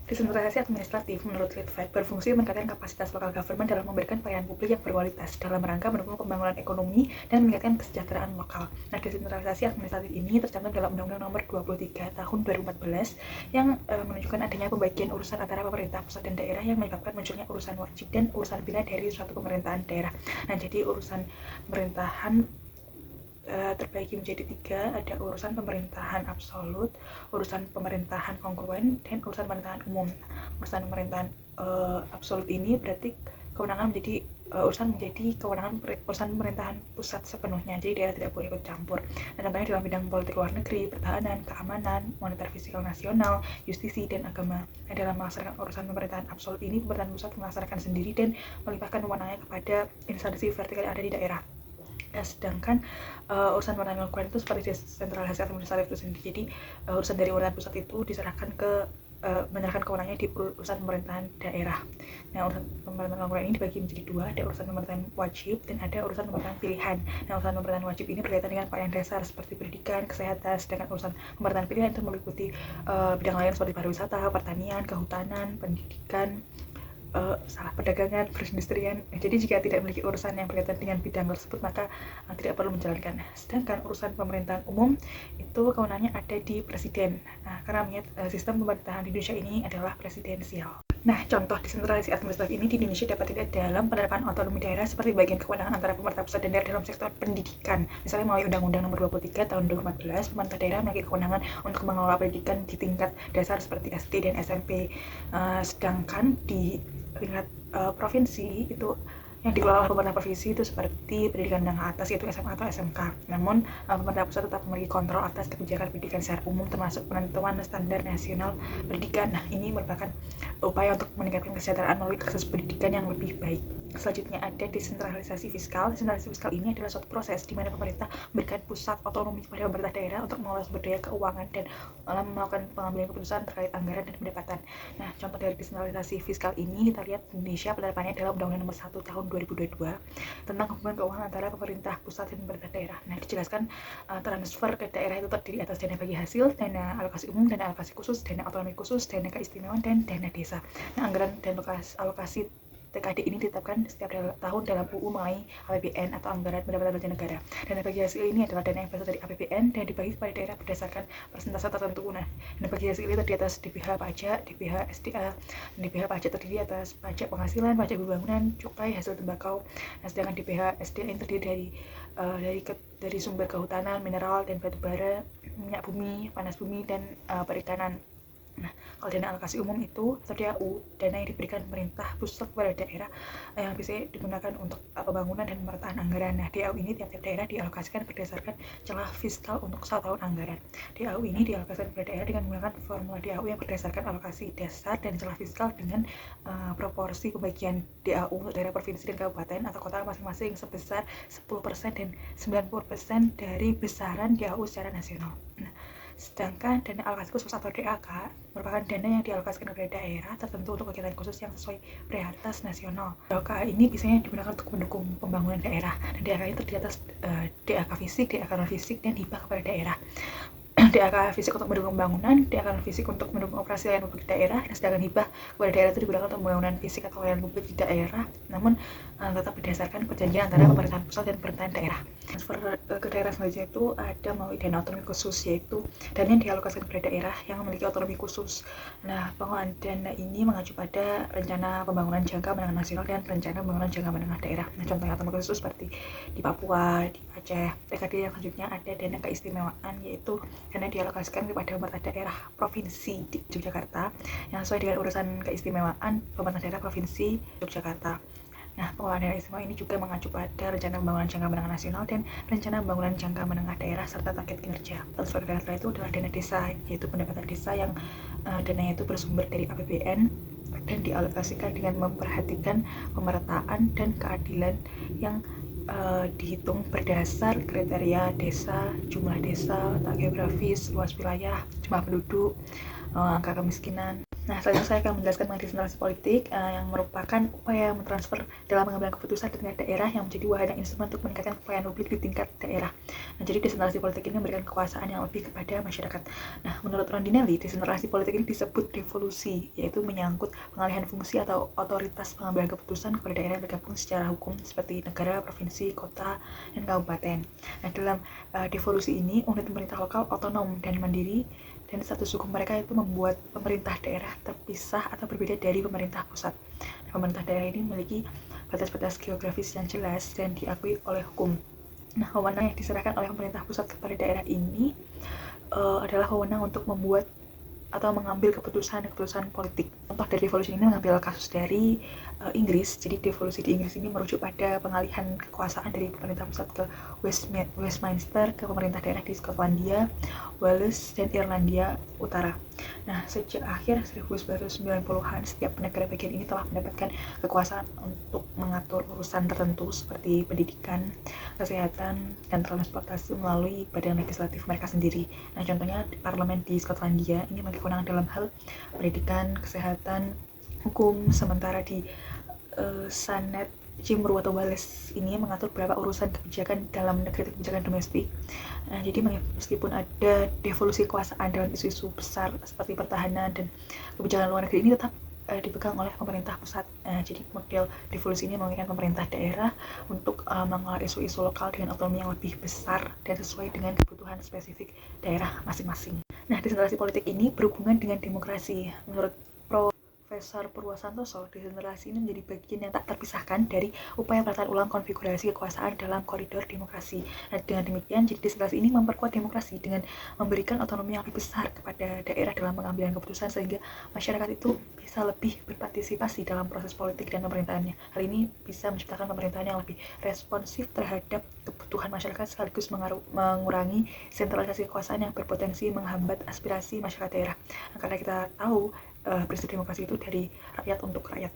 Desentralisasi administratif menurut Litved berfungsi meningkatkan kapasitas lokal government dalam memberikan pelayanan publik yang berkualitas dalam rangka mendukung pembangunan ekonomi dan meningkatkan kesejahteraan lokal. Nah, desentralisasi administratif ini tercantum dalam Undang-Undang Nomor 23 Tahun 2014 yang menunjukkan adanya pembagian urusan antara pemerintah pusat dan daerah yang menyebabkan munculnya urusan wajib dan urusan pilihan dari suatu pemerintahan daerah. Nah, jadi urusan pemerintahan terbagi menjadi 3, ada urusan pemerintahan absolut, urusan pemerintahan kongruen, dan urusan pemerintahan umum. Urusan pemerintahan absolut ini berarti kewenangan menjadi urusan pemerintahan pusat sepenuhnya, jadi daerah tidak boleh ikut campur. Nah, contohnya dalam bidang politik luar negeri, pertahanan, keamanan, moneter fiskal nasional, justisi, dan agama. Nah, dalam melaksanakan urusan pemerintahan absolut ini, pemerintahan pusat melaksanakan sendiri dan melimpahkan wewenangnya kepada instansi vertikal yang ada di daerah. Sedangkan urusan pemerintahan kongruen itu seperti desentralisasi administratif itu sendiri. Jadi urusan dari pemerintahan pusat itu diserahkan ke menyerahkan kewenangannya di urusan pemerintahan daerah. Nah, urusan pemerintahan kongruen ini dibagi menjadi 2, ada urusan pemerintahan wajib dan ada urusan pemerintahan pilihan. Nah, urusan pemerintahan wajib ini berkaitan dengan pelayanan dasar seperti pendidikan, kesehatan, sedangkan urusan pemerintahan pilihan itu meliputi bidang lain seperti pariwisata, pertanian, kehutanan, pendidikan, perdagangan, perindustrian. Jadi jika tidak memiliki urusan yang berkaitan dengan bidang tersebut, maka tidak perlu menjalankan. Sedangkan urusan pemerintahan umum itu kewenangannya ada di presiden. Nah, karena sistem pemerintahan di Indonesia ini adalah presidensial. Nah, contoh desentralisasi administratif ini di Indonesia dapat dilihat dalam penerapan otonomi daerah seperti bagian kewenangan antara pemerintah pusat dan daerah dalam sektor pendidikan. Misalnya melalui Undang-Undang Nomor 23 Tahun 2014, pemerintah daerah memiliki kewenangan untuk mengelola pendidikan di tingkat dasar seperti SD dan SMP. Sedangkan di tingkat provinsi itu yang dikelola oleh pemerintah provinsi itu seperti pendidikan menengah atas yaitu SMA atau SMK. Namun pemerintah pusat tetap memiliki kontrol atas kebijakan pendidikan secara umum termasuk penentuan standar nasional pendidikan. Nah, ini merupakan upaya untuk meningkatkan kesejahteraan melalui akses pendidikan yang lebih baik. Selanjutnya ada desentralisasi fiskal. Desentralisasi fiskal ini adalah suatu proses di mana pemerintah memberikan pusat otonomi kepada pemerintah daerah untuk mengelola sumber daya keuangan dan melakukan pengambilan keputusan terkait anggaran dan pendapatan. Nah, contoh dari desentralisasi fiskal ini kita lihat di Indonesia penerapannya dalam Undang-Undang Nomor 1 Tahun 2022 tentang hubungan keuangan antara pemerintah pusat dan pemerintah daerah. Nah, dijelaskan transfer ke daerah itu terdiri atas dana bagi hasil, dana alokasi umum, dana alokasi khusus, dana otonomi khusus, dana keistimewaan, dan dana desa. Nah, anggaran dan alokasi TKD ini ditetapkan setiap tahun dalam UU mengenai APBN atau Anggaran Pendapatan Belanja Negara. Dana bagi hasil ini adalah dana yang berasal dari APBN dan dibagi kepada daerah berdasarkan persentase tertentu. Nah, dana bagi hasil ini terdiri atas DPH pajak, DPH SDA, DPH pajak terdiri atas pajak penghasilan, pajak bangunan, cukai, hasil tembakau. Nah, sedangkan DPH SDA ini terdiri dari sumber kehutanan, mineral dan batu bara, minyak bumi, panas bumi, dan perikanan. Nah, kalau dana alokasi umum itu atau DAU, dana yang diberikan pemerintah pusat kepada daerah yang bisa digunakan untuk pembangunan dan pemerataan anggaran. Nah, DAU ini tiap-tiap daerah dialokasikan berdasarkan celah fiskal untuk 1 tahun anggaran. DAU ini dialokasikan kepada daerah dengan menggunakan formula DAU yang berdasarkan alokasi dasar dan celah fiskal dengan proporsi pembagian DAU untuk daerah provinsi dan kabupaten atau kota masing-masing sebesar 10% dan 90% dari besaran DAU secara nasional. Nah, sedangkan dana alokasi khusus atau DAK merupakan dana yang dialokasikan kepada daerah tertentu untuk kegiatan khusus yang sesuai prioritas nasional. DAK ini biasanya digunakan untuk mendukung pembangunan daerah. Dan DAK ini terdiri atas DAK fisik, DAK non fisik, dan hibah kepada daerah. DAK fisik untuk mendukung pembangunan, DAK non fisik untuk mendukung operasi layanan publik di daerah, dan sedangkan hibah kepada daerah itu digunakan untuk pembangunan fisik atau layanan publik di daerah, namun tetap berdasarkan perjanjian antara pemerintahan pusat dan pemerintahan daerah. Transfer ke daerah selanjutnya itu ada melalui dana otonomi khusus, yaitu dana yang dialokasikan kepada daerah yang memiliki otonomi khusus. Nah, pengelolaan dana ini mengacu pada rencana pembangunan jangka menengah nasional dan rencana pembangunan jangka menengah daerah. Nah, contohnya otonomi khusus seperti di Papua, di Aceh. TKD yang selanjutnya ada dana keistimewaan, yaitu dana dialokasikan kepada pemerintah daerah provinsi di Yogyakarta yang sesuai dengan urusan keistimewaan pemerintah daerah provinsi Yogyakarta. Nah, pengelolaan dana istimewa ini juga mengacu pada rencana pembangunan jangka menengah nasional dan rencana pembangunan jangka menengah daerah serta target kinerja. Transfer dana itu adalah dana desa, yaitu pendapatan desa yang dananya itu bersumber dari APBN dan dialokasikan dengan memperhatikan pemerataan dan keadilan yang dihitung berdasar kriteria desa, jumlah desa, letak geografis, luas wilayah, jumlah penduduk, angka kemiskinan. Nah, selanjutnya saya akan menjelaskan mengenai desentralisasi politik yang merupakan upaya mentransfer dalam pengambilan keputusan di tingkat daerah yang menjadi wadah dan instrumen untuk meningkatkan pelayanan publik di tingkat daerah. Nah, jadi desentralisasi politik ini memberikan kekuasaan yang lebih kepada masyarakat. Nah, menurut Rondinelli, desentralisasi politik ini disebut devolusi, yaitu menyangkut pengalihan fungsi atau otoritas pengambilan keputusan kepada daerah yang bergabung secara hukum seperti negara, provinsi, kota, dan kabupaten. Nah, dalam devolusi ini, unit pemerintah lokal otonom dan mandiri dan status hukum mereka itu membuat pemerintah daerah terpisah atau berbeda dari pemerintah pusat. Nah, pemerintah daerah ini memiliki batas-batas geografis yang jelas dan diakui oleh hukum. Nah, wewenang yang diserahkan oleh pemerintah pusat kepada daerah ini adalah wewenang untuk membuat atau mengambil keputusan politik. Contoh dari devolusi ini mengambil kasus dari Inggris. Jadi devolusi di Inggris ini merujuk pada pengalihan kekuasaan dari pemerintah pusat ke Westminster ke pemerintah daerah di Skotlandia, Wales, dan Irlandia Utara. Nah, sejak akhir 1990-an, setiap negara bagian ini telah mendapatkan kekuasaan untuk mengatur urusan tertentu seperti pendidikan, kesehatan, dan transportasi melalui badan legislatif mereka sendiri. Nah, contohnya parlemen di Skotlandia ini memiliki kewenangan dalam hal pendidikan, kesehatan, hukum, sementara di Sanet Cymru atau Wales ini mengatur beberapa urusan kebijakan dalam negeri, kebijakan domestik. Nah, jadi meskipun ada devolusi kekuasaan dalam isu-isu besar seperti pertahanan dan kebijakan luar negeri, ini tetap dipegang oleh pemerintah pusat. Jadi model devolusi ini menginginkan pemerintah daerah untuk mengelola isu-isu lokal dengan otonomi yang lebih besar dan sesuai dengan kebutuhan spesifik daerah masing-masing. Nah, desentralisasi politik ini berhubungan dengan demokrasi. Menurut Profesor Purwosantoso, desentralisasi ini menjadi bagian yang tak terpisahkan dari upaya penataan ulang konfigurasi kekuasaan dalam koridor demokrasi. Nah, dengan demikian, jadi desentralisasi ini memperkuat demokrasi dengan memberikan otonomi yang lebih besar kepada daerah dalam pengambilan keputusan sehingga masyarakat itu bisa lebih berpartisipasi dalam proses politik dan pemerintahannya. Hal ini bisa menciptakan pemerintahan yang lebih responsif terhadap kebutuhan masyarakat sekaligus mengurangi sentralisasi kekuasaan yang berpotensi menghambat aspirasi masyarakat daerah. Nah, karena kita tahu prinsip demokrasi itu dari rakyat untuk rakyat.